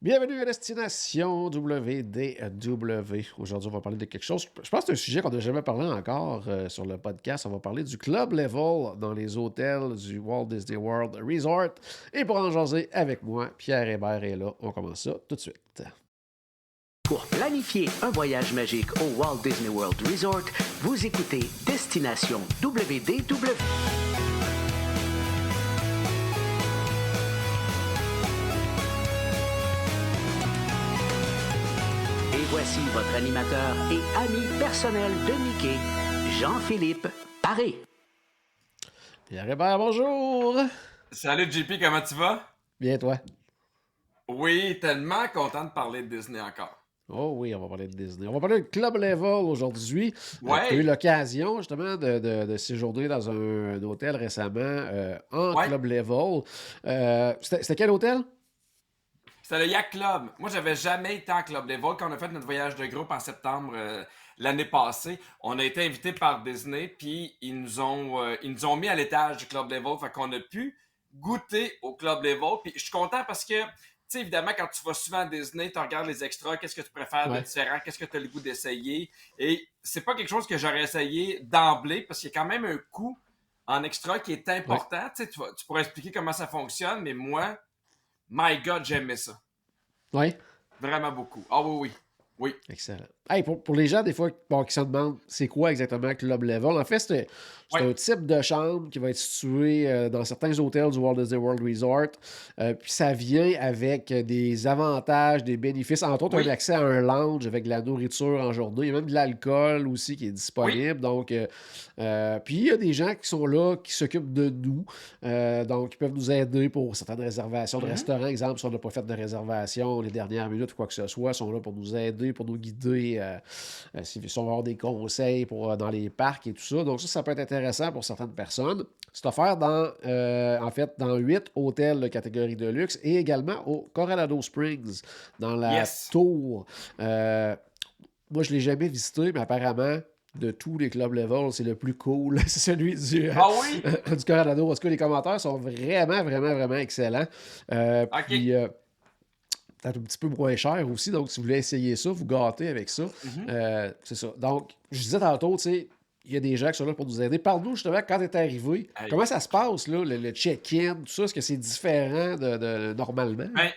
Bienvenue à Destination WDW. Aujourd'hui, on va parler de quelque chose. Je pense que c'est un sujet qu'on n'a jamais parlé encore sur le podcast. On va parler du club level dans les hôtels du Walt Disney World Resort. Et pour en jaser avec moi, Pierre Hébert est là. On commence ça tout de suite. Pour planifier un voyage magique au Walt Disney World Resort, vous écoutez Destination WDW. Et voici votre animateur et ami personnel de Mickey, Jean-Philippe Paré. Pierre Hébert, bonjour! Salut JP, comment tu vas? Bien, toi? Oui, tellement content de parler de Disney encore. Oh oui, on va parler de Disney. On va parler de Club Level aujourd'hui. Ouais. Tu as eu l'occasion justement de séjourner dans un hôtel récemment en Ouais. Club Level. C'était quel hôtel? C'était le Yacht Club. Moi, j'avais jamais été en Club Level. Quand on a fait notre voyage de groupe en septembre l'année passée, on a été invités par Disney, puis ils nous ont mis à l'étage du Club Level. Fait qu'on a pu goûter au Club Level. Puis je suis content parce que, tu sais, évidemment, quand tu vas souvent à Disney, tu regardes les extras, qu'est-ce que tu préfères de Ouais. différent, qu'est-ce que tu as le goût d'essayer. Et c'est pas quelque chose que j'aurais essayé d'emblée parce qu'il y a quand même un coût en extra qui est important. Tu sais, tu pourrais expliquer comment ça fonctionne, mais moi, my God, j'aimais ça. Oui. Vraiment beaucoup. Ah oui, oui. Oui. Excellent. Hey, pour les gens, des fois, qui se demandent c'est quoi exactement Club Level, en fait, c'est Ouais. un type de chambre qui va être situé dans certains hôtels du Walt Disney World Resort. Puis ça vient avec des avantages, des bénéfices. Entre autres, Oui. un accès à un lounge avec de la nourriture en journée. Il y a même de l'alcool aussi qui est disponible. Oui. Donc, puis il y a des gens qui sont là, qui s'occupent de nous. Donc, ils peuvent nous aider pour certaines réservations de restaurants. Exemple, si on n'a pas fait de réservation les dernières minutes ou quoi que ce soit, ils sont là pour nous aider, pour nous guider. Si on va avoir des conseils dans les parcs et tout ça. Donc ça peut être intéressant pour certaines personnes. C'est offert dans 8 hôtels de catégorie de luxe et également au Coronado Springs, dans la Yes. tour. Moi, je ne l'ai jamais visité, mais apparemment, de tous les club level, c'est le plus cool. C'est celui Ah oui? du Coronado. Parce que les commentaires sont vraiment, vraiment, vraiment excellents. OK. Puis, peut-être un petit peu moins cher aussi. Donc, si vous voulez essayer ça, vous gâtez avec ça. C'est ça. Donc, je disais tantôt, tu sais, il y a des gens qui sont là pour nous aider. Parle-nous justement, quand tu es arrivé, Hey. comment ça se passe, là, le check-in, tout ça? Est-ce que c'est différent de normalement? Ben,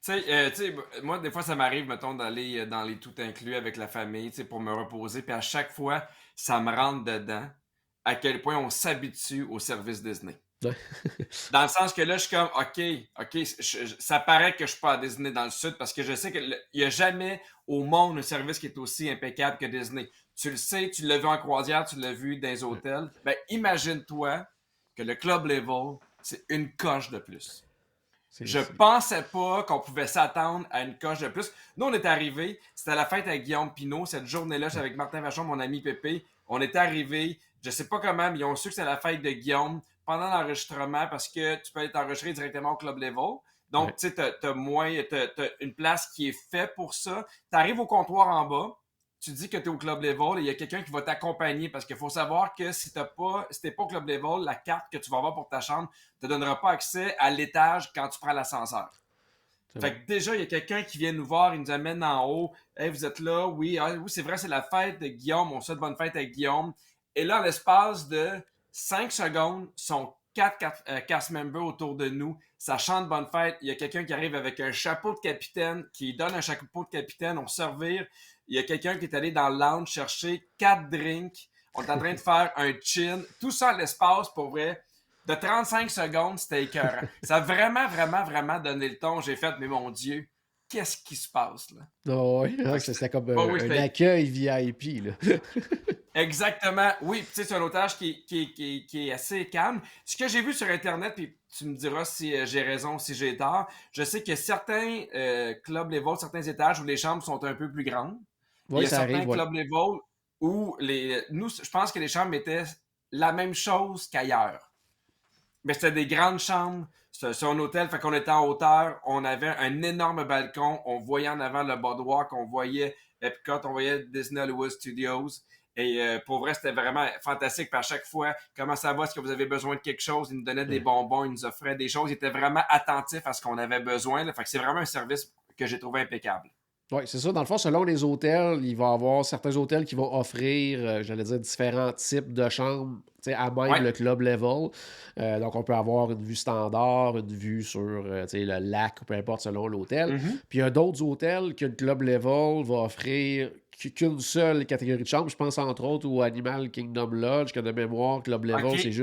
tu sais, moi, des fois, ça m'arrive, mettons, d'aller dans les tout inclus avec la famille, tu sais, pour me reposer. Puis à chaque fois, ça me rentre dedans à quel point on s'habitue au service Disney. Dans le sens que là, je suis comme, OK, ça paraît que je suis pas à Disney dans le sud parce que je sais qu'il n'y a jamais au monde un service qui est aussi impeccable que Disney. Tu le sais, tu l'as vu en croisière, tu l'as vu dans les hôtels. Ben, imagine-toi que le Club Level, c'est une coche de plus. Je pensais pas qu'on pouvait s'attendre à une coche de plus. Nous, on est arrivés, c'était la fête à Guillaume Pinault. Cette journée-là, j'étais avec Martin Vachon, mon ami Pépé. On est arrivés, je sais pas comment, mais ils ont su que c'était la fête de Guillaume pendant l'enregistrement parce que tu peux être enregistré directement au Club Level. Donc, Ouais. tu sais, t'as une place qui est faite pour ça. Tu arrives au comptoir en bas, tu dis que tu es au Club Level et il y a quelqu'un qui va t'accompagner parce qu'il faut savoir que si t'es pas au Club Level, la carte que tu vas avoir pour ta chambre te donnera pas accès à l'étage quand tu prends l'ascenseur. Fait que déjà, il y a quelqu'un qui vient nous voir, il nous amène en haut. Hey, vous êtes là? Oui, oui, c'est vrai, c'est la fête de Guillaume. On souhaite bonne fête à Guillaume. Et là, en l'espace de 5 secondes, sont 4 cast members autour de nous. Ça chante bonne fête. Il y a quelqu'un qui arrive avec un chapeau de capitaine, qui donne un chapeau de capitaine, on servir. Il y a quelqu'un qui est allé dans le lounge chercher 4 drinks. On est en train de faire un chin. Tout ça à l'espace, pour vrai. De 35 secondes, c'était écœurant. Ça a vraiment, vraiment, vraiment donné le ton. J'ai fait, mais mon Dieu, qu'est-ce qui se passe, là? Oui, c'était comme Oh, oui, un c'était accueil VIP, là. exactement. Oui, tu sais, c'est un otage qui est assez calme. Ce que j'ai vu sur Internet, puis tu me diras si j'ai raison, si j'ai tort, je sais que certains clubs level, certains étages où les chambres sont un peu plus grandes. Il y Oui, a ça certains arrive, ouais. clubs level où nous, je pense que les chambres étaient la même chose qu'ailleurs. Mais c'était des grandes chambres. C'est un hôtel, fait qu'on était en hauteur. On avait un énorme balcon. On voyait en avant le boardwalk. On voyait Epcot. On voyait Disney Hollywood Studios. Et pour vrai, c'était vraiment fantastique. Puis à chaque fois, comment ça va? Est-ce que vous avez besoin de quelque chose? Ils nous donnaient des bonbons, ils nous offraient des choses. Ils étaient vraiment attentifs à ce qu'on avait besoin. Là. Fait que c'est vraiment un service que j'ai trouvé impeccable. Oui, c'est ça. Dans le fond, selon les hôtels, il va y avoir certains hôtels qui vont offrir, j'allais dire, différents types de chambres, tu sais, à même Ouais. le club level. Donc, on peut avoir une vue standard, une vue sur, tu sais, le lac, peu importe, selon l'hôtel. Mhm. Puis, il y a d'autres hôtels que le club level va offrir qu'une seule catégorie de chambres. Je pense, entre autres, au Animal Kingdom Lodge, que de mémoire, club level, c'est OK.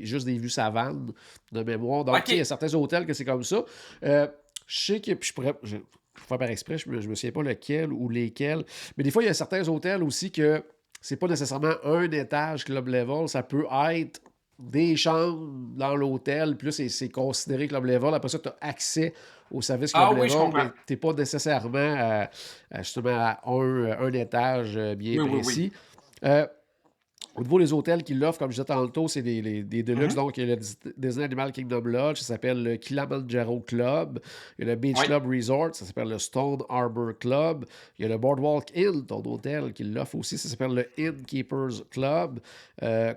juste des vues savanes de mémoire. Donc, tu sais, il y a OK. certains hôtels que c'est comme ça. Je sais que, puis je vais faire par exprès, je me souviens pas lequel ou lesquels. Mais des fois, il y a certains hôtels aussi que c'est pas nécessairement un étage club level. Ça peut être des chambres dans l'hôtel. Puis là, c'est considéré club level. Après ça, tu as accès au service club Ah oui, je level, comprends. mais tu n'es pas nécessairement justement à un étage bien Oui, oui, oui. précis. Euh, Au niveau des hôtels qui l'offrent, comme je disais tantôt, c'est des deluxe. Mhm. Donc, il y a le Disney Animal Kingdom Lodge, ça s'appelle le Kilimanjaro Club. Il y a le Beach Oui. Club Resort, ça s'appelle le Stone Harbor Club. Il y a le Boardwalk Inn, ton hôtel, qui l'offre aussi, ça s'appelle le Innkeepers Club.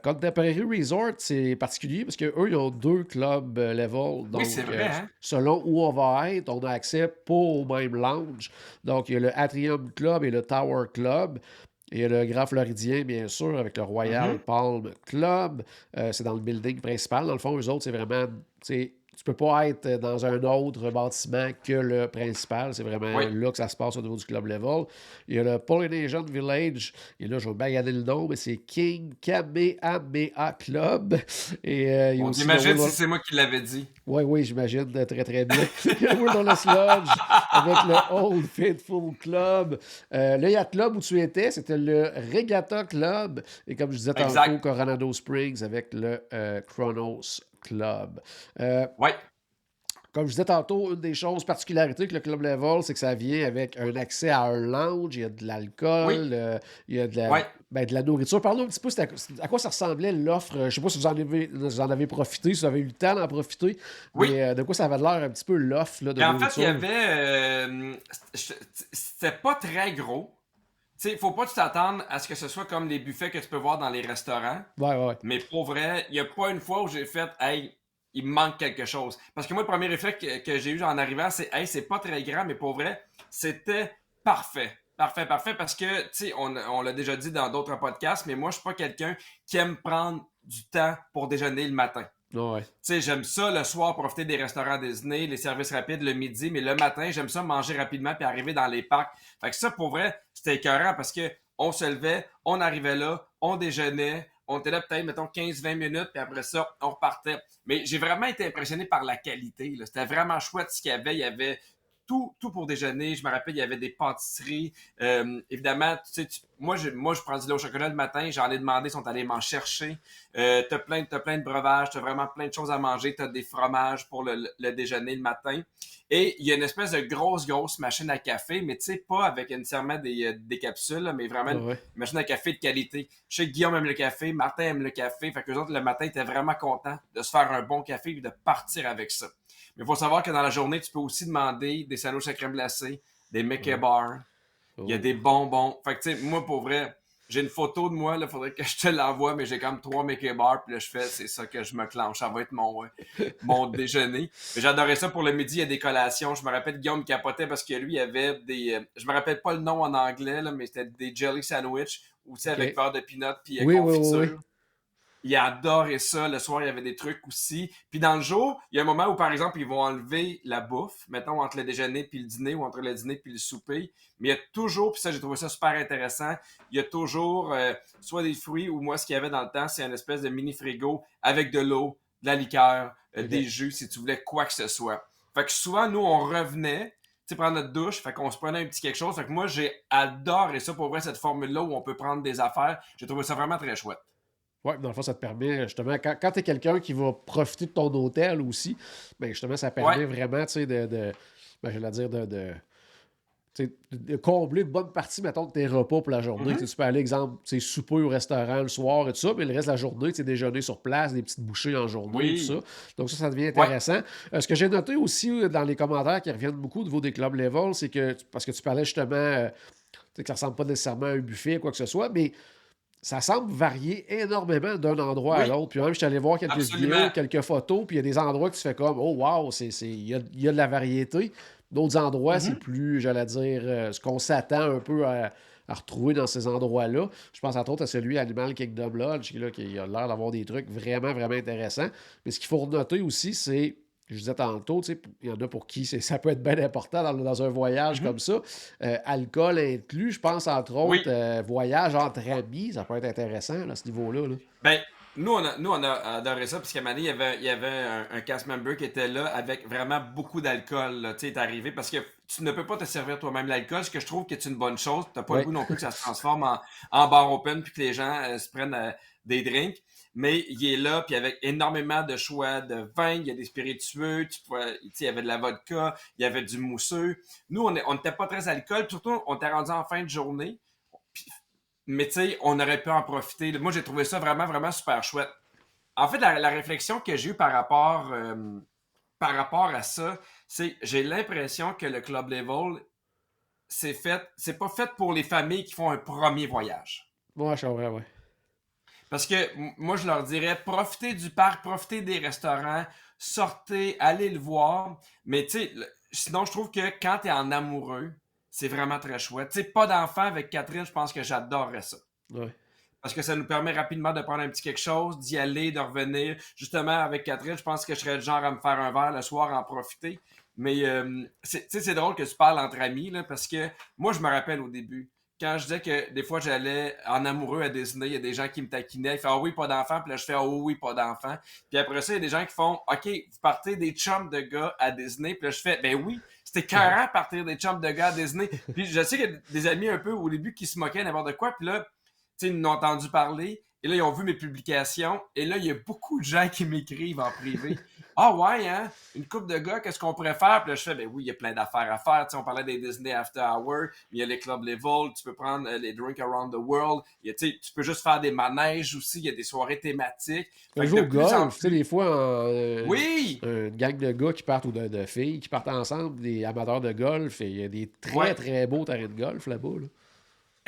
Contemporary Resort, c'est particulier parce qu'eux, ils ont deux clubs level. Oui, c'est Donc, vrai, hein? selon où on va être, on a accès pas au même lounge. Donc, il y a le Atrium Club et le Tower Club. Il y a le Grand Floridien, bien sûr, avec le Royal Mhm. Palm Club. C'est dans le building principal. Dans le fond, eux autres, c'est vraiment. Tu peux pas être dans un autre bâtiment que le principal. C'est vraiment Oui. là que ça se passe au niveau du club level. Il y a le Polynesian Village. Et là, je vais bien garder le nom, mais c'est King Kamehameha Club. Et il y a On aussi le imagine si Will. c'est moi qui l'avais dit. Oui, oui, j'imagine très, très bien. Il y a le Wilderness Lodge avec le Old Faithful Club. Le Yacht Club où tu étais, c'était le Regatta Club. Et comme je disais tantôt, Exact. Coronado Springs avec le Chronos Club. Euh, Oui. Comme je disais tantôt, une des choses particularités que le Club Level, c'est que ça vient avec un accès à un lounge, il y a de Oui. l'alcool, il y a Oui. de la nourriture. Parlons un petit peu à quoi ça ressemblait l'offre. Je ne sais pas si vous en avez profité, si vous avez eu le temps d'en profiter, Oui. mais de quoi ça avait l'air un petit peu l'offre là, de Et en fait, il y nourriture. avait. C'était pas très gros. Tu sais, faut pas que tu t'attendes à ce que ce soit comme les buffets que tu peux voir dans les restaurants. Ouais, ouais, ouais. Mais pour vrai, il n'y a pas une fois où j'ai fait, hey, il me manque quelque chose. Parce que moi, le premier effet que j'ai eu en arrivant, c'est, hey, c'est pas très grand, mais pour vrai, c'était parfait. Parfait, parfait. Parce que, tu sais, on l'a déjà dit dans d'autres podcasts, mais moi, je suis pas quelqu'un qui aime prendre du temps pour déjeuner le matin. Ouais. Tu sais, j'aime ça le soir profiter des restaurants Disney, les services rapides le midi, mais le matin, j'aime ça manger rapidement puis arriver dans les parcs. Fait que ça, pour vrai, c'était écœurant parce que on se levait, on arrivait là, on déjeunait, on était là peut-être, mettons, 15-20 minutes, puis après ça, on repartait. Mais j'ai vraiment été impressionné par la qualité, là. C'était vraiment chouette ce qu'il y avait. Il y avait tout pour déjeuner. Je me rappelle, il y avait des pâtisseries. Évidemment, tu sais, moi, je prends du lait au chocolat le matin. J'en ai demandé, ils sont allés m'en chercher. T'as plein de breuvages, t'as vraiment plein de choses à manger. T'as des fromages pour le déjeuner le matin. Et il y a une espèce de grosse machine à café, mais tu sais, pas avec nécessairement des capsules, là, mais vraiment Ouais, une ouais. machine à café de qualité. Je sais que Guillaume aime le café, Martin aime le café. Fait que les autres, le matin, étaient vraiment contents de se faire un bon café et de partir avec ça. Mais il faut savoir que dans la journée, tu peux aussi demander des sandwichs à crème glacée, des Mickey Ouais. Bars, il y a Oh. des bonbons. Fait que, tu sais, moi, pour vrai, j'ai une photo de moi, il faudrait que je te l'envoie, mais j'ai comme 3 Mickey Bars, puis là, je fais, c'est ça que je me clenche. Ça va être mon déjeuner. Mais j'adorais ça pour le midi, il y a des collations. Je me rappelle, Guillaume capotait parce que lui, il avait des. Je me rappelle pas le nom en anglais, là, mais c'était des jelly sandwich, aussi avec OK. beurre de peanut, puis Oui, oui, oui, oui. confiture. Il adorait ça. Le soir, il y avait des trucs aussi. Puis dans le jour, il y a un moment où, par exemple, ils vont enlever la bouffe, mettons, entre le déjeuner puis le dîner ou entre le dîner puis le souper. Mais il y a toujours, puis ça, j'ai trouvé ça super intéressant, il y a toujours soit des fruits ou moi, ce qu'il y avait dans le temps, c'est une espèce de mini frigo avec de l'eau, de la liqueur, des OK. jus, si tu voulais quoi que ce soit. Fait que souvent, nous, on revenait, tu sais, prendre notre douche, fait qu'on se prenait un petit quelque chose. Fait que moi, j'ai adoré ça pour vrai, cette formule-là où on peut prendre des affaires. J'ai trouvé ça vraiment très chouette. Ouais, dans le fond, ça te permet, justement, quand tu es quelqu'un qui va profiter de ton hôtel aussi, ben justement, ça Ouais. permet vraiment, tu sais, ben, je vais dire, tu sais, de combler une bonne partie, mettons, de tes repas pour la journée. Tu sais, tu peux aller, exemple, tu sais, souper au restaurant le soir et tout ça, mais le reste de la journée, tu sais, déjeuner sur place, des petites bouchées en journée et tout ça. Oui. Donc ça devient Ouais. intéressant. Ce que j'ai noté aussi dans les commentaires qui reviennent beaucoup au niveau des clubs level, c'est que, parce que tu parlais justement, tu sais, que ça ressemble pas nécessairement à un buffet, quoi que ce soit, mais ça semble varier énormément d'un endroit à Oui, l'autre. Puis même, je suis allé voir quelques vidéos, absolument. quelques photos, puis il y a des endroits que tu fais comme, oh wow, il y a de la variété. D'autres endroits, c'est Mhm. plus, j'allais dire, ce qu'on s'attend un peu à retrouver dans ces endroits-là. Je pense entre autres à celui Animal Kingdom Lodge, qui a l'air d'avoir des trucs vraiment, vraiment intéressants. Mais ce qu'il faut noter aussi, c'est, je disais tantôt, tu sais, il y en a pour qui ça peut être bien important dans un voyage Mhm. comme ça. Alcool inclus, je pense entre Oui. autres, voyage entre amis, ça peut être intéressant là, à ce niveau-là. Là. Ben, nous, on a adoré ça, parce qu'à un moment donné, il y avait un cast member qui était là avec vraiment beaucoup d'alcool, là, tu sais, est arrivé, parce que tu ne peux pas te servir toi-même l'alcool, ce que je trouve que c'est une bonne chose. T'as pas le Oui. goût non plus que ça se transforme en bar open, puis que les gens se prennent des drinks. Mais il est là, puis avec énormément de choix de vin, il y a des spiritueux, tu sais, il y avait de la vodka, il y avait du mousseux. Nous, on n'était pas très alcool, surtout, on était rendu en fin de journée. Mais tu sais, on aurait pu en profiter. Moi, j'ai trouvé ça vraiment, vraiment super chouette. En fait, la réflexion que j'ai eue par rapport à ça, c'est j'ai l'impression que le Club Level, c'est pas fait pour les familles qui font un premier voyage. Moi, je comprends, ouais. Parce que moi, je leur dirais, profitez du parc, profitez des restaurants, sortez, allez le voir. Mais tu sais, sinon, je trouve que quand t'es en amoureux, c'est vraiment très chouette. Tu sais, pas d'enfant avec Catherine, je pense que j'adorerais ça. Ouais. Parce que ça nous permet rapidement de prendre un petit quelque chose, d'y aller, de revenir. Justement, avec Catherine, je pense que je serais le genre à me faire un verre le soir, en profiter. Mais c'est drôle que tu parles entre amis, là, parce que moi, je me rappelle au début, quand je disais que des fois j'allais en amoureux à Disney, il y a des gens qui me taquinaient, ils font ah oui, pas d'enfant, puis là je fais ah oui, pas d'enfant. Puis après ça, il y a des gens qui font OK, vous partez des chums de gars à Disney, puis là je fais ben oui, c'était carré partir des chums de gars à Disney. Puis je sais qu'il y a des amis un peu au début qui se moquaient n'importe quoi, puis là, tu sais, ils m'ont entendu parler, et là, ils ont vu mes publications, et là, il y a beaucoup de gens qui m'écrivent en privé. Ah ouais, hein? Une couple de gars, qu'est-ce qu'on pourrait faire? Puis là, je fais, ben oui, il y a plein d'affaires à faire. Tu sais, on parlait des Disney After Hour, mais il y a les Club Level, tu peux prendre les Drink Around the World, il y a, tu sais, tu peux juste faire des manèges aussi, il y a des soirées thématiques. On Fait que joue de au plus en golf, tu sais, plus. des fois, Oui! une gang de gars qui partent ou de filles qui partent ensemble, des amateurs de golf, et il y a des très, Ouais. très beaux terrains de golf là-bas. Là.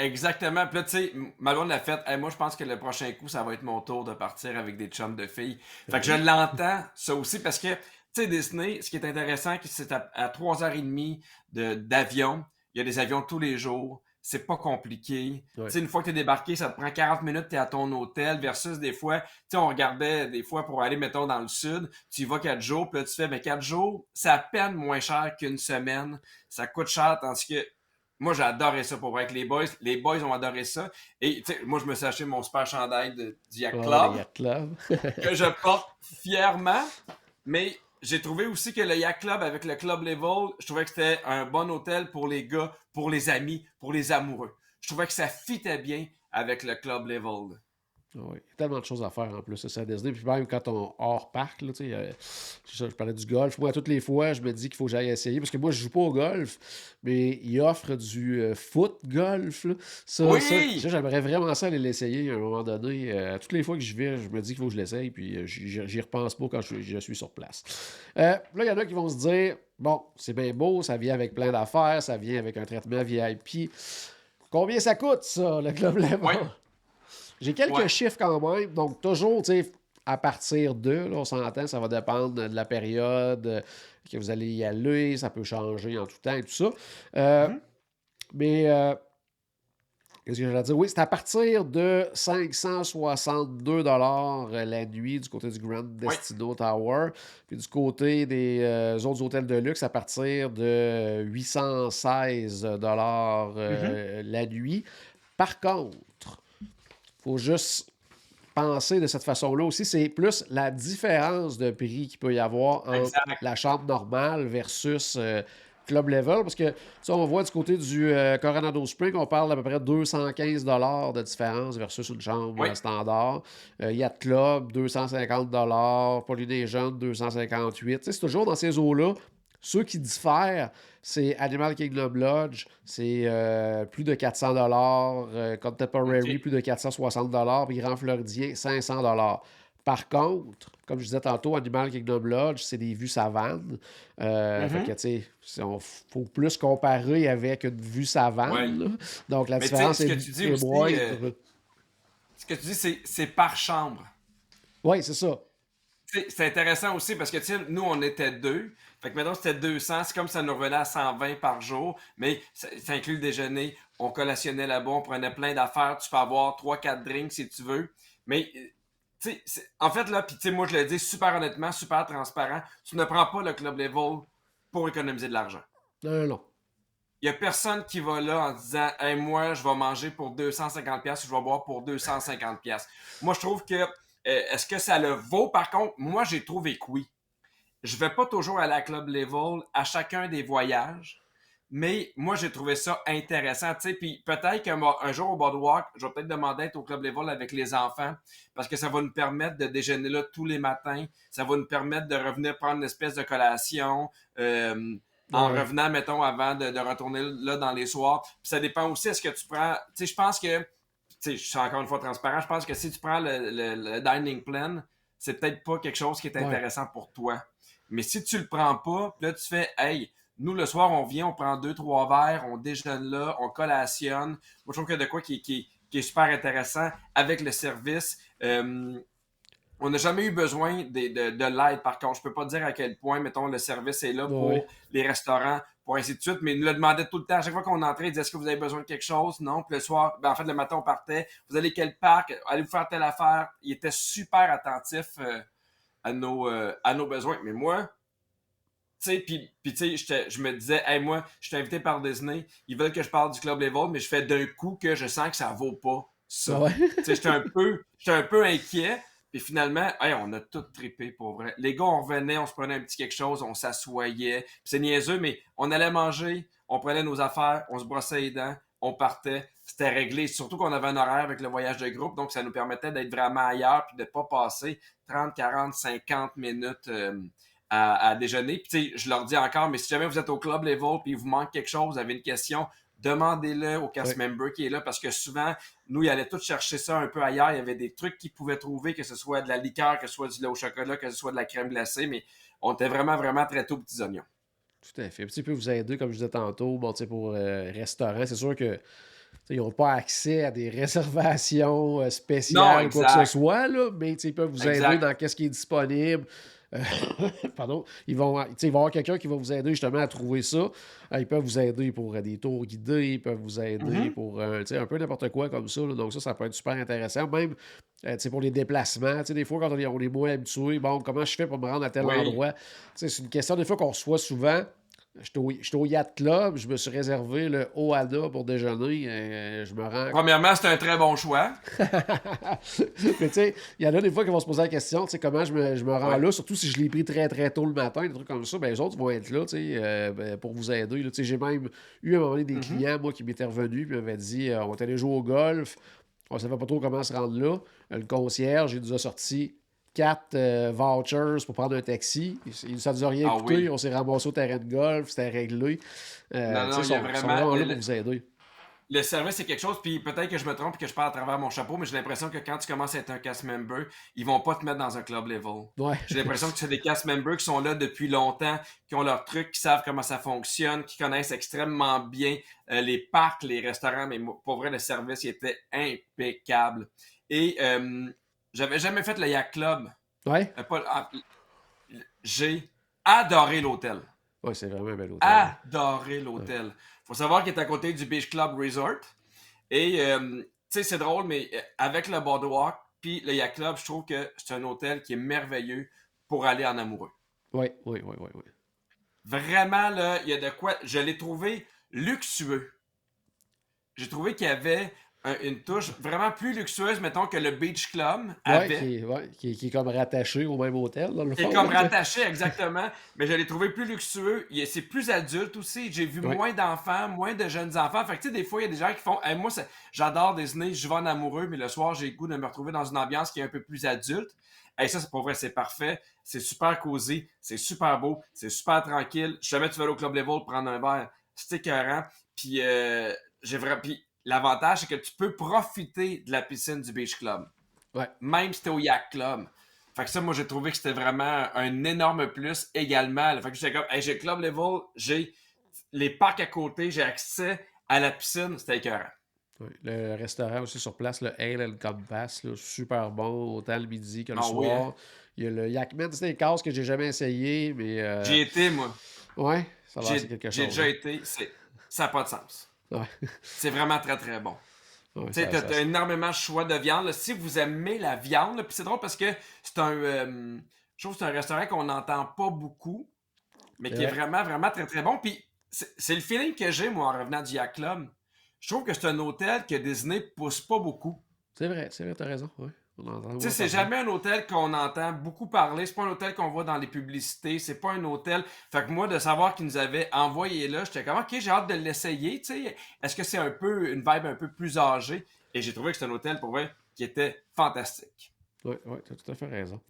Exactement. Puis là, tu sais, Malone l'a fait. Hey, moi, je pense que le prochain coup, ça va être mon tour de partir avec des chums de filles. Fait que je l'entends, ça aussi, parce que, tu sais, Disney, ce qui est intéressant, c'est à 3h30 d'avion. Il y a des avions tous les jours. C'est pas compliqué. Tu Ouais. sais, une fois que tu es débarqué, ça te prend 40 minutes, tu es à ton hôtel, versus des fois, tu sais, on regardait des fois pour aller, mettons, dans le sud, tu y vas 4 jours, puis là, tu fais, mais 4 jours, c'est à peine moins cher qu'une semaine. Ça coûte cher, tandis que moi, j'ai adoré ça pour vrai avec les boys. Les boys ont adoré ça. Et tu sais, moi, je me suis acheté mon super chandail du Yacht Ah, le Club Yacht Club. que je porte fièrement. Mais j'ai trouvé aussi que le Yacht Club avec le Club Level, je trouvais que c'était un bon hôtel pour les gars, pour les amis, pour les amoureux. Je trouvais que ça fitait bien avec le Club Level. Oui, il y a tellement de choses à faire en plus, ça, c'est à Disney. Puis même quand on hors parc, là, tu sais, c'est ça, je parlais du golf. Moi, toutes les fois, je me dis qu'il faut que j'aille essayer. Parce que moi, je joue pas au golf, mais il offre du foot golf. Là. Oui! J'aimerais vraiment ça aller l'essayer à un moment donné. Toutes les fois que je vais, je me dis qu'il faut que je l'essaye, puis j'y repense pas quand je suis sur place. Là, il y en a qui vont se dire, bon, c'est bien beau, ça vient avec plein d'affaires, ça vient avec un traitement VIP. Combien ça coûte, ça, le club level? Oui, J'ai quelques ouais. chiffres quand même, donc toujours, tu sais, à partir de, là, on s'entend, ça va dépendre de la période que vous allez y aller, ça peut changer en tout temps et tout ça. Euh, Mhm. mais, qu'est-ce que j'allais dire? Oui, c'est à partir de 562 la nuit du côté du Grand Oui. Destino Tower, puis du côté des autres hôtels de luxe à partir de 816 Mhm. la nuit. Par contre, faut juste penser de cette façon-là aussi, c'est plus la différence de prix qu'il peut y avoir entre Exact. la chambre normale versus Club Level. Parce que, ça, on voit du côté du Coronado Spring, on parle d'à peu près 215 de différence versus une chambre Oui. standard. Yacht Club, 250 Polynesian, 258. Tu sais, c'est toujours dans ces eaux-là. Ceux qui diffèrent, c'est Animal Kingdom Lodge, c'est plus de 400 Contemporary, OK. plus de 460 puis Grand Floridien, 500 Par contre, comme je disais tantôt, Animal Kingdom Lodge, c'est des vues savane. Fait que, Mhm. tu sais, faut plus comparer avec une vue savane. Oui. Là. Donc, la Mais tu sais, différence ce que tu dis est aussi, moindre. ce que tu dis, c'est par chambre. Oui, c'est ça. C'est intéressant aussi parce que, tu sais, nous, on était 2. Fait que maintenant, c'était 200. C'est comme ça nous revenait à 120 par jour. Mais ça inclut le déjeuner. On collationnait là-bas. On prenait plein d'affaires. Tu peux avoir 3-4 drinks si tu veux. Mais, tu sais, en fait, là, puis tu sais, moi, je le dis super honnêtement, super transparent. Tu ne prends pas le club level pour économiser de l'argent. Non, non, non. Il n'y a personne qui va là en disant hey, moi, je vais manger pour 250$ ou je vais boire pour 250$. Moi, je trouve que est-ce que ça le vaut? Par contre, moi, j'ai trouvé que oui. Je vais pas toujours aller à Club Level à chacun des voyages, mais moi, j'ai trouvé ça intéressant. Tu sais, puis peut-être qu'un jour au Boardwalk, je vais peut-être demander d'être au Club Level avec les enfants parce que ça va nous permettre de déjeuner là tous les matins. Ça va nous permettre de revenir prendre une espèce de collation. En Ouais. revenant, mettons, avant de retourner là dans les soirs. Puis ça dépend aussi, est-ce que tu prends... Tu sais, je pense que... Tu sais, je suis encore une fois transparent. Je pense que si tu prends le dining plan, c'est peut-être pas quelque chose qui est Ouais. intéressant pour toi. Mais si tu le prends pas, puis là, tu fais, hey, nous, le soir, on vient, on prend 2-3 verres, on déjeune là, on collationne. Moi, je trouve que de quoi qui est super intéressant avec le service. On n'a jamais eu besoin de l'aide, par contre. Je peux pas dire à quel point, mettons, le service est là Ouais. pour les restaurants, pour ainsi de suite, mais il nous le demandait tout le temps. À chaque fois qu'on entrait, il disait est-ce que vous avez besoin de quelque chose? Non. Puis le soir, ben, en fait, le matin, on partait. Vous allez quel parc? Allez vous faire telle affaire. Il était super attentif à nos besoins. Mais moi, tu sais, puis tu sais, je me disais, hey, moi, je suis invité par Disney, ils veulent que je parle du Club Level, mais je fais d'un coup que je sens que ça vaut pas ça. Ouais. Tu sais, j'étais un peu inquiet, puis finalement, hey, on a tout trippé pour vrai. Les gars, on revenait, on se prenait un petit quelque chose, on s'assoyait, puis c'est niaiseux, mais on allait manger, on prenait nos affaires, on se brossait les dents, on partait, c'était réglé. Surtout qu'on avait un horaire avec le voyage de groupe, donc ça nous permettait d'être vraiment ailleurs, puis de pas passer 30, 40, 50 minutes à déjeuner. Puis, tu sais, je leur dis encore, mais si jamais vous êtes au club level puis il vous manque quelque chose, vous avez une question, demandez-le au cast Ouais. member qui est là parce que souvent, nous, ils allaient tous chercher ça un peu ailleurs. Il y avait des trucs qu'ils pouvaient trouver, que ce soit de la liqueur, que ce soit du lait au chocolat, que ce soit de la crème glacée, mais on était vraiment, vraiment très tôt petits oignons. Tout à fait. Puis, tu sais, il peut vous aider, comme je disais tantôt, bon, tu sais, pour restaurant, c'est sûr que tu sais, ils n'ont pas accès à des réservations Non, spéciales ou quoi que ce exact. soit, là, mais tu sais, ils peuvent vous aider Exact. dans qu'est-ce qui est disponible. Euh, pardon. Ils vont, tu sais, il va y avoir quelqu'un qui va vous aider justement à trouver ça. Ils peuvent vous aider pour des tours guidés, ils peuvent vous aider Mhm. pour tu sais, un peu n'importe quoi comme ça, là. Donc ça peut être super intéressant. Même tu sais, pour les déplacements, tu sais, des fois quand on est moins habitué, bon, comment je fais pour me rendre à tel Oui. endroit? Tu sais, c'est une question des fois qu'on reçoit souvent. J'étais au Yacht Club, je me suis réservé le Oana pour déjeuner. Je me rends. Premièrement, c'est un très bon choix. Mais tu sais, il y en a des fois qui vont se poser la question, tu sais, comment je me rends Ouais. là, surtout si je l'ai pris très très tôt le matin, des trucs comme ça, ben les autres vont être là, tu sais, pour vous aider. Là. Tu sais, j'ai même eu à un moment donné des Mhm. clients, moi, qui m'étaient revenus, puis m'avaient dit on est allé jouer au golf, on savait pas trop comment se rendre là. Le concierge, il nous a sorti 4 vouchers pour prendre un taxi. Ça nous a rien Ah coûté. oui. On s'est ramassé au terrain de golf. C'était réglé. Non, Tu sais, non, il y a ils sont vraiment. vraiment là pour vous aider. Le service, c'est quelque chose, puis peut-être que je me trompe et que je parle à travers mon chapeau, mais j'ai l'impression que quand tu commences à être un cast member, ils vont pas te mettre dans un club level. Ouais. J'ai l'impression que c'est des cast members qui sont là depuis longtemps, qui ont leurs trucs, qui savent comment ça fonctionne, qui connaissent extrêmement bien les parcs, les restaurants, mais pour vrai, le service il était impeccable. Et j'avais jamais fait le Yacht Club. Ouais. J'ai adoré l'hôtel. Ouais, c'est vraiment un bel hôtel. Adoré Ouais. l'hôtel. Faut savoir qu'il est à côté du Beach Club Resort. Et, tu sais, c'est drôle, mais avec le Boardwalk puis le Yacht Club, je trouve que c'est un hôtel qui est merveilleux pour aller en amoureux. Ouais, ouais, ouais, ouais, ouais. Vraiment, là, il y a de quoi... Je l'ai trouvé luxueux. J'ai trouvé qu'il y avait une touche vraiment plus luxueuse, mettons, que le Beach Club Ouais, avait. qui est comme rattaché au même hôtel, dans le C'est fond. comme Là. rattaché exactement, mais je l'ai trouvé plus luxueux. C'est plus adulte aussi. J'ai vu Ouais. moins d'enfants, moins de jeunes enfants. Fait que tu sais, des fois, il y a des gens qui font hey, moi, j'adore Disney, je vais en amoureux, mais le soir, j'ai le goût de me retrouver dans une ambiance qui est un peu plus adulte. Hey, ça, c'est pour vrai, c'est parfait. C'est super cosy, c'est super beau, c'est super tranquille. Si jamais tu veux aller au Club Level prendre un verre, c'est écœurant. Puis, Puis l'avantage, c'est que tu peux profiter de la piscine du Beach Club, Ouais. même si t'es au Yacht Club. Fait que ça, moi, j'ai trouvé que c'était vraiment un énorme plus également. Fait que j'étais comme, hey, j'ai le Club Level, j'ai les parcs à côté, j'ai accès à la piscine, c'était écœurant. Ouais. Le restaurant aussi sur place, le Ale and Compass, là, super bon, autant le midi que le Ah oui, hein? soir. Il y a le Yakman Steakhouse que j'ai jamais essayé, mais J'y étais, moi. ouais, ça a l'air c'est J'ai quelque j'ai chose, déjà hein. été, ça n'a pas de sens. Ouais, C'est vraiment très, très bon. ouais, Tu sais, ça, t'as énormément de choix de viande, là. Si vous aimez la viande, là, puis c'est drôle parce que c'est un, je trouve que c'est un restaurant qu'on n'entend pas beaucoup, mais c'est qui est vrai. vraiment, vraiment très, très bon. Puis c'est le feeling que j'ai, moi, en revenant du Yacht Club. Je trouve que c'est un hôtel que Disney pousse pas beaucoup. C'est vrai, t'as raison, ouais. On en entend Tu sais, moins c'est parler. jamais un hôtel qu'on entend beaucoup parler. C'est pas un hôtel qu'on voit dans les publicités. C'est pas un hôtel. Fait que moi, de savoir qu'ils nous avaient envoyé là, j'étais comme, OK, j'ai hâte de l'essayer. Tu sais, est-ce que c'est un peu une vibe un peu plus âgée? Et j'ai trouvé que c'est un hôtel, pour vrai, qui était fantastique. Oui, ouais, tu as tout à fait raison.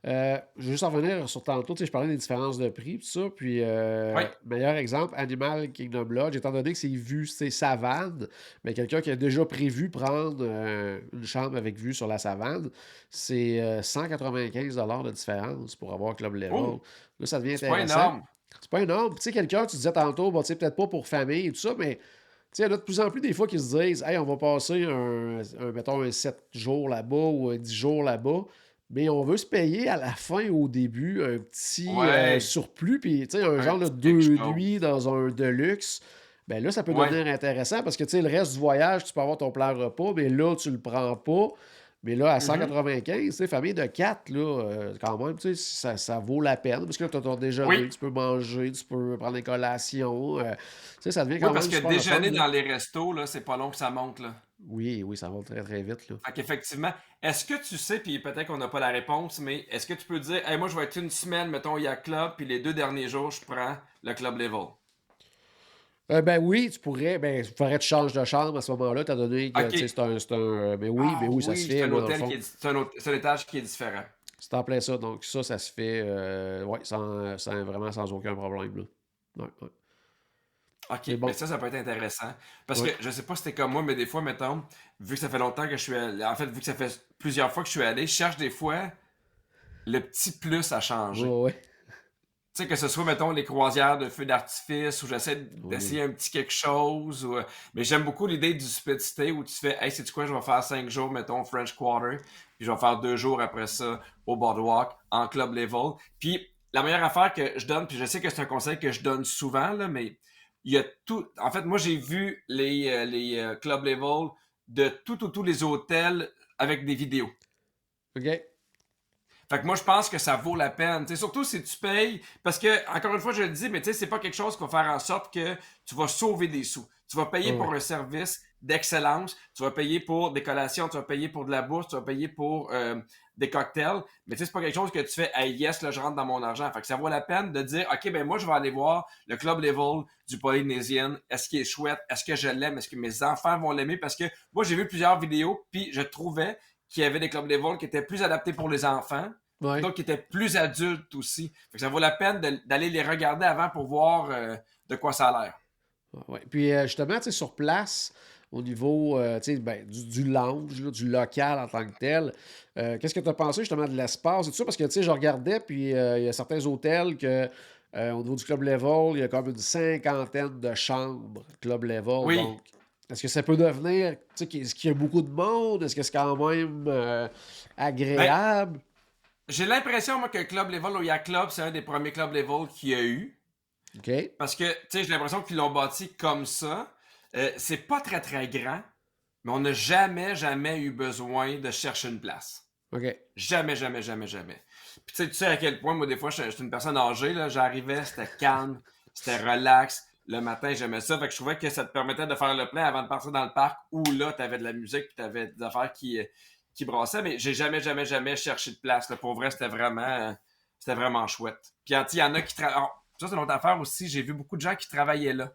Je veux juste en revenir sur tantôt, tu sais, je parlais des différences de prix, tout ça, puis Oui, meilleur exemple, Animal Kingdom Lodge, étant donné que c'est vue, c'est savane, mais quelqu'un qui a déjà prévu prendre une chambre avec vue sur la savane, c'est 195 $ de différence pour avoir Club Level. oh, Là, ça devient c'est pas intéressant. énorme. C'est pas énorme. Tu sais, quelqu'un, tu disais tantôt, bon, tu sais, peut-être pas pour famille et tout ça, mais tu sais, il y en a de plus en plus des fois qui se disent, hey, on va passer mettons, un 7 jours là-bas ou un 10 jours là-bas, mais on veut se payer à la fin, au début, un petit Ouais, surplus, puis tu sais, un un genre de petit quelque 2 nuits chose. dans un deluxe. Ben là, ça peut Ouais. devenir intéressant parce que tu sais, le reste du voyage, tu peux avoir ton plan repas, mais là, tu le prends pas. Mais là, à Mhm. 195, tu sais, famille de 4 là, quand même, tu sais, ça vaut la peine. Parce que là, tu as ton Oui. déjeuner, tu peux manger, tu peux prendre des collations. Tu sais, ça devient Oui, quand parce même que super le fun, déjeuner là. dans les restos, là, c'est pas long que ça monte, là. Oui, oui, ça va très, très vite, là. Fait qu'effectivement, est-ce que tu sais, puis peut-être qu'on n'a pas la réponse, mais est-ce que tu peux dire, hey, moi, je vais être une semaine, mettons, il y a club, puis les 2 derniers jours, je prends le club level. Ben oui, tu pourrais. Ben, il faudrait que tu changes de chambre à ce moment-là, étant donné que, tu sais, OK. c'est un. Mais Ah oui, ça se oui, c'est fait, un là, dans le hôtel fond. qui est, c'est un étage qui est différent. C'est en plein ça. Donc, ça se fait, ouais, vraiment sans aucun problème, là. Ouais, ouais. OK, Mais mais bon, ça peut être intéressant. Parce que ouais. je sais pas si c'était comme moi, mais des fois, mettons, vu que ça fait longtemps que je suis allé, en fait, vu que ça fait plusieurs fois que je suis allé, je cherche des fois le petit plus à Ouais, changer. ouais. Tu sais, que ce soit, mettons, les croisières de feux d'artifice, où j'essaie Oui. d'essayer un petit quelque chose. Mais j'aime beaucoup l'idée du split stay où tu fais, hey, sais-tu quoi, je vais faire 5 jours, mettons, French Quarter, puis je vais faire 2 jours après ça au Boardwalk, en club level. Puis la meilleure affaire que je donne, puis je sais que c'est un conseil que je donne souvent, là, mais il y a tout. En fait, moi, j'ai vu les club level de tous les hôtels avec des vidéos. OK. Fait que moi, je pense que ça vaut la peine. T'sais, surtout si tu payes. Parce que, encore une fois, je le dis, mais tu sais, c'est pas quelque chose qui va faire en sorte que tu vas sauver des sous. Tu vas payer Ouais, pour ouais. un service d'excellence. Tu vas payer pour des collations. Tu vas payer pour de la bourse. Tu vas payer pour des cocktails. Mais tu sais, c'est pas quelque chose que tu fais, hey, yes, là, je rentre dans mon argent. Fait que ça vaut la peine de dire, OK, ben moi, je vais aller voir le club level du Polynésien. Est-ce qu'il est chouette? Est-ce que je l'aime? Est-ce que mes enfants vont l'aimer? Parce que moi, j'ai vu plusieurs vidéos, puis je trouvais qu'il y avait des clubs level qui étaient plus adaptés pour les enfants, Ouais. donc qui étaient plus adultes aussi. Fait que ça vaut la peine d'aller les regarder avant pour voir de quoi ça a l'air. Ouais, ouais. Puis justement, tu sais, sur place, au niveau tu sais, ben, du lounge, là, du local en tant que tel, qu'est-ce que tu as pensé justement de l'espace et tout ça? Parce que tu sais, je regardais, puis il y a certains hôtels que au niveau du club level, il y a comme une cinquantaine de chambres club level. Oui, Donc, est-ce que ça peut devenir, tu sais, est-ce qu'il y a beaucoup de monde? Est-ce que c'est quand même ben, agréable? j'ai l'impression, moi, que Club Level au Yacht Club, c'est un des premiers Club Level qu'il y a eu. OK. Parce que, tu sais, j'ai l'impression qu'ils l'ont bâti comme ça. C'est pas très, très grand, mais on n'a jamais, jamais eu besoin de chercher une place. OK. Jamais, jamais, jamais, jamais. Puis tu sais à quel point, moi, des fois, je suis une personne âgée, là, j'arrivais, c'était calme, c'était relax. Le matin, j'aimais ça. Fait que je trouvais que ça te permettait de faire le plein avant de partir dans le parc où là, t'avais de la musique puis t'avais des affaires qui brassaient. Mais j'ai jamais, jamais, jamais cherché de place. Là. Pour vrai, c'était vraiment chouette. Puis il y en a qui travaillent. Ça, c'est une autre affaire aussi. J'ai vu beaucoup de gens qui travaillaient là.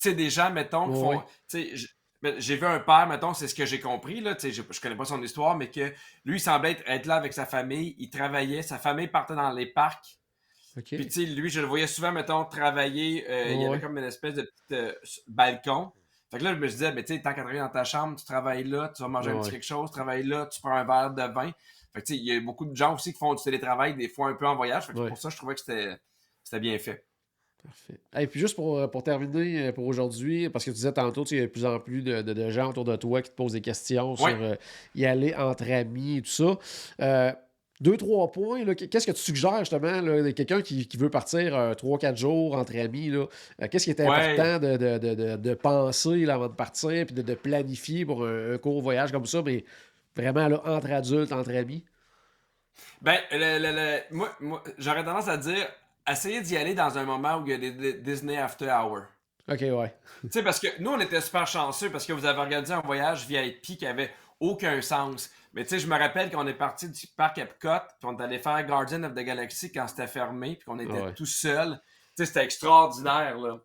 Tu sais, des gens, mettons, qui Ouais, font. ouais. Tu sais, j'ai vu un père, mettons, c'est ce que j'ai compris, là. Tu sais, je connais pas son histoire, mais que lui, il semblait être là avec sa famille. Il travaillait. Sa famille partait dans les parcs. Puis, OK. tu sais, lui, je le voyais souvent, mettons, travailler. Il y Ouais, avait ouais. comme une espèce de petit balcon. Fait que là, je me disais, mais tu sais, tant qu'à travailler dans ta chambre, tu travailles là, tu vas manger Ouais, un petit ouais. quelque chose, tu travailles là, tu prends un verre de vin. Fait que, tu sais, il y a beaucoup de gens aussi qui font du télétravail, des fois un peu en voyage. Fait que pour Ouais. ça, je trouvais que c'était bien fait. Parfait. Et puis juste pour terminer pour aujourd'hui, parce que tu disais tantôt, il y a de plus en plus de gens autour de toi qui te posent des questions sur Oui. y aller entre amis et tout ça. Euh, deux, trois points, là, qu'est-ce que tu suggères justement, là, de quelqu'un qui veut partir 3, 4 jours entre amis, là, qu'est-ce qui est Ouais. important de penser là, avant de partir, puis de planifier pour un court voyage comme ça, mais vraiment là, entre adultes, entre amis? Ben, moi, j'aurais tendance à dire, essayez d'y aller dans un moment où il y a des Disney After Hour. OK, ouais. Tu sais, parce que nous, on était super chanceux parce que vous avez organisé un voyage VIP qui avait aucun sens. Mais tu sais, je me rappelle qu'on est parti du parc Epcot, puis on est allé faire Guardian of the Galaxy quand c'était fermé, puis qu'on Ah était ouais. tout seul. Tu sais, c'était extraordinaire, là. Tu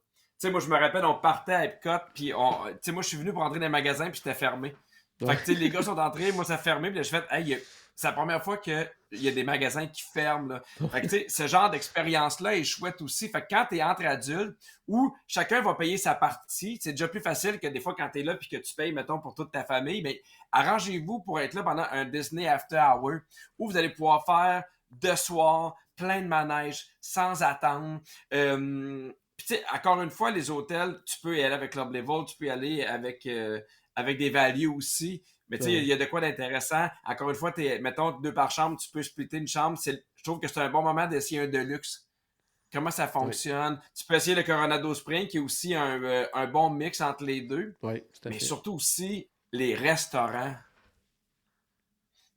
sais, moi, je me rappelle, on partait à Epcot, puis tu sais, moi, je suis venu pour entrer dans les magasins, puis c'était fermé. Fait Ouais. que, tu sais, les gars sont entrés, moi, ça a fermé, puis là, je fais, hey, c'est la première fois qu'il y a des magasins qui ferment, là. Fait que, tu sais, ce genre d'expérience-là est chouette aussi. Fait que quand t'es entre adultes, où chacun va payer sa partie, c'est déjà plus facile que des fois quand t'es là puis que tu payes, mettons, pour toute ta famille, mais arrangez-vous pour être là pendant un Disney After Hour où vous allez pouvoir faire de soir plein de manèges sans attendre. Puis, tu sais, encore une fois, les hôtels, tu peux y aller avec Club Level, tu peux y aller avec des values aussi. Mais tu sais, il Ouais. y a de quoi d'intéressant. Encore une fois, mettons, 2 par chambre, tu peux splitter une chambre. Je trouve que c'est un bon moment d'essayer un Deluxe. Comment ça Ouais. fonctionne. Tu peux essayer le Coronado Spring, qui est aussi un bon mix entre les deux. Ouais, tout à Mais fait. surtout aussi, les restaurants.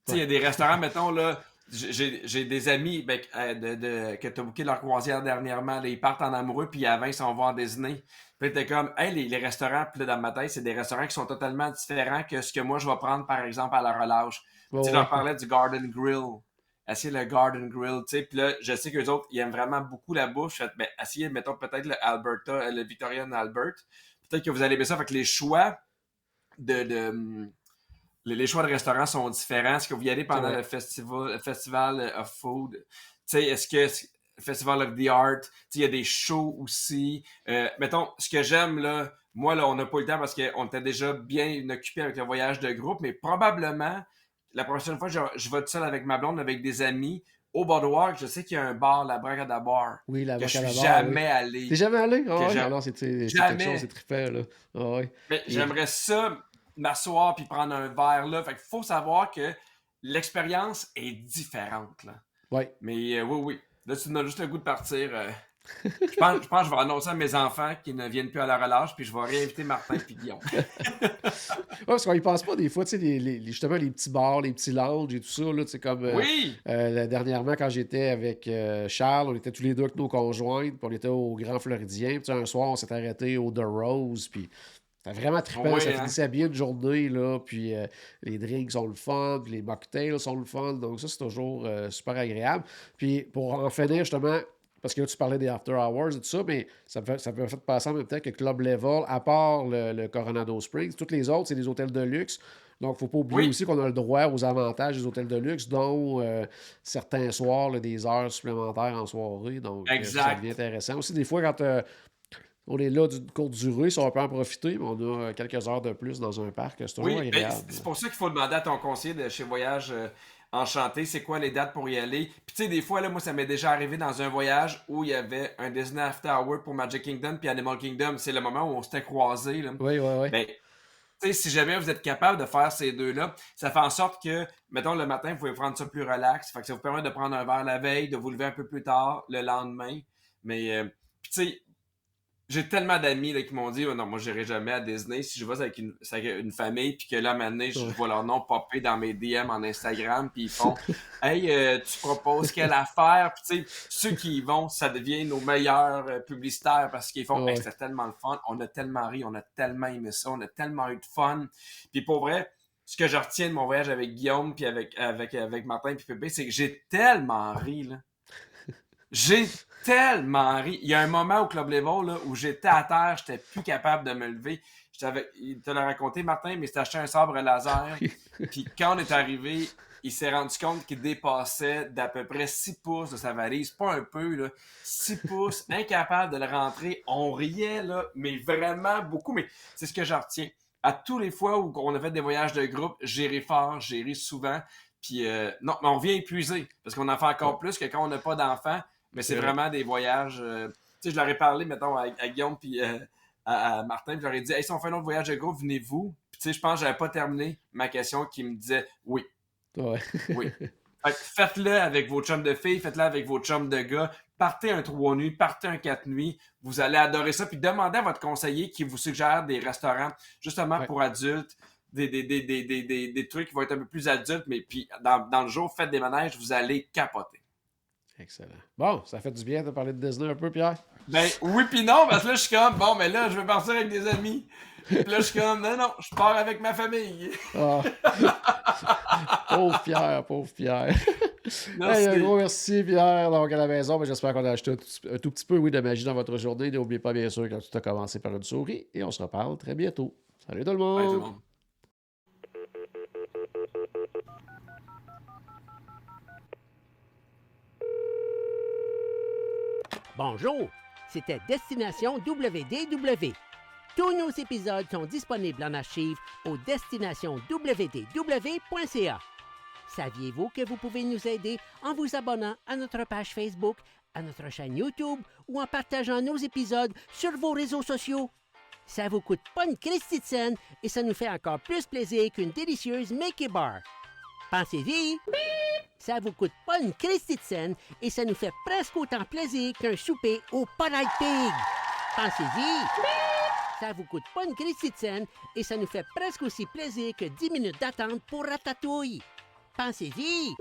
Tu sais, il y Ouais. a des restaurants, mettons, là, j'ai des amis ben, que tu as booké leur croisière dernièrement, là, ils partent en amoureux, puis avant, ils s'en vont en Disney. Puis t'es comme, hey, les restaurants, puis là, dans ma tête, c'est des restaurants qui sont totalement différents que ce que moi, je vais prendre, par exemple, à la relâche. Tu sais, Ouais, je leur ouais. parlais du Garden Grill. Essayez le Garden Grill, tu sais. Puis là, je sais qu'eux autres, ils aiment vraiment beaucoup la bouffe. Je fais, ben, essayez, mettons, peut-être le Alberta, le Victorian Albert. Peut-être que vous allez aimer ça. Fait que les choix de les choix de restaurants sont différents. Est-ce que vous y allez pendant Ouais. le festival of food? Tu sais, est-ce que le Festival of the Art, tu sais, il y a des shows aussi. Mettons, ce que j'aime, là, moi, là, on n'a pas eu le temps parce qu'on était déjà bien occupé avec le voyage de groupe, mais probablement, la prochaine fois, je vais tout seul avec ma blonde, avec des amis, au Boardwalk, je sais qu'il y a un bar, la Bragada Bar, Oui, la que je suis Bacalabare, oui. jamais T'es allé. jamais allé? Ah Que ouais? j'ai Ah non, c'est quelque chose, c'est jamais. trippant, là. Ah ouais. Mais Et, j'aimerais ça m'asseoir puis prendre un verre là. Fait qu'il faut savoir que l'expérience est différente, là. ouais. Mais oui, oui. Là, tu me donnes juste le goût de partir. Je pense que je vais annoncer à mes enfants qu'ils ne viennent plus à la relâche, puis je vais réinviter Martin puis Guillaume. Ouais, parce qu'on y pense pas des fois, tu sais, justement, les petits bars, les petits lounges et tout ça, là, tu sais, comme Oui! dernièrement, quand j'étais avec Charles, on était tous les deux avec nos conjointes, puis on était au Grand Floridien, puis tu sais, un soir, on s'est arrêté au The Rose, puis c'était vraiment trippant, ça Oui, hein? finissait bien une journée, là, puis les drinks sont le fun, puis les mocktails sont le fun, donc ça, c'est toujours super agréable. Puis pour en finir, justement, parce que là, tu parlais des After Hours et tout ça, mais ça me fait passer en même temps que Club Level, à part le Coronado Springs, toutes les autres, c'est des hôtels de luxe. Donc, il ne faut pas oublier Oui, aussi qu'on a le droit aux avantages des hôtels de luxe, dont certains soirs, là, des heures supplémentaires en soirée. Donc, ça devient exact. intéressant. Aussi, des fois, quand on est là d'une courte durée, si on peut en profiter, mais on a quelques heures de plus dans un parc, c'est toujours Oui, ben, agréable. c'est pour ça qu'il faut demander à ton conseiller de chez Voyage Enchanté, c'est quoi les dates pour y aller. Puis tu sais, des fois, là, moi, ça m'est déjà arrivé dans un voyage où il y avait un Disney After Hour pour Magic Kingdom puis Animal Kingdom. C'est le moment où on s'était croisés, là. Oui, oui, oui. Ben, tu sais, si jamais vous êtes capable de faire ces deux-là, ça fait en sorte que, mettons, le matin, vous pouvez prendre ça plus relax. Fait que ça vous permet de prendre un verre la veille, de vous lever un peu plus tard le lendemain. Mais, puis tu sais, j'ai tellement d'amis là, qui m'ont dit oh, non, moi, j'irai jamais à Disney. Si je vais avec une famille, puis que là, maintenant, je Ouais. vois leur nom popper dans mes DM en Instagram, puis ils font hey, tu proposes quelle affaire? Puis, tu sais, ceux qui y vont, ça devient nos meilleurs publicitaires parce qu'ils font hey, Ouais. c'était tellement le fun, on a tellement ri, on a tellement aimé ça, on a tellement eu de fun. Puis, pour vrai, ce que je retiens de mon voyage avec Guillaume, puis avec Martin, puis Pépé, c'est que j'ai tellement ri, là. J'ai tellement ri. Il y a un moment au Club Level là, où j'étais à terre, j'étais plus capable de me lever. Il te l'a raconté, Martin, mais il s'est acheté un sabre laser. Puis quand on est arrivé, il s'est rendu compte qu'il dépassait d'à peu près 6 pouces de sa valise. Pas un peu, là. 6 pouces, incapable de le rentrer. On riait, là, mais vraiment beaucoup. Mais c'est ce que j'en retiens. À tous les fois où on a fait des voyages de groupe, j'ai ri fort, j'ai ri souvent. Puis non, mais on vient épuisé parce qu'on en fait encore Ouais. plus que quand on n'a pas d'enfants. Mais C'est c'est vrai. vraiment des voyages. Tu sais, je leur ai parlé, mettons, à Guillaume puis à Martin, puis je leur ai dit, hey, si on fait un autre voyage de groupe, venez-vous? Puis, tu sais, je pense que j'avais pas terminé ma question qui me disait oui. Ouais. Oui. Fait que faites-le avec vos chums de filles, faites-le avec vos chums de gars. Partez un 3 nuits, partez un 4 nuits. Vous allez adorer ça. Puis demandez à votre conseiller qui vous suggère des restaurants, justement pour adultes, des trucs qui vont être un peu plus adultes, mais puis dans le jour, faites des manèges, vous allez capoter. Excellent. Bon, ça fait du bien de parler de Disney un peu, Pierre? Ben oui puis non, parce que là, je suis comme, bon, mais là, je vais partir avec des amis. Puis là, je suis comme, non, je pars avec ma famille. Ah. Pauvre Pierre, pauvre Pierre. Merci. Hey, un gros merci, Pierre. Donc, à la maison, j'espère qu'on a acheté un tout petit peu, oui, de magie dans votre journée. N'oubliez pas, bien sûr, que tout a commencé par une souris. Et on se reparle très bientôt. Salut tout le monde! Bye, tout le monde. Bonjour, c'était Destination WDW. Tous nos épisodes sont disponibles en archive au destinationwdw.ca. Saviez-vous que vous pouvez nous aider en vous abonnant à notre page Facebook, à notre chaîne YouTube ou en partageant nos épisodes sur vos réseaux sociaux? Ça vous coûte pas une Christie de scène et ça nous fait encore plus plaisir qu'une délicieuse Mickey Bar. Pensez-y! Ça vous coûte pas une Christie de scène et ça nous fait presque autant plaisir qu'un souper au Polite Pig. Pensez-y! Ça vous coûte pas une Christie de scène et ça nous fait presque aussi plaisir que 10 minutes d'attente pour Ratatouille. Pensez-y!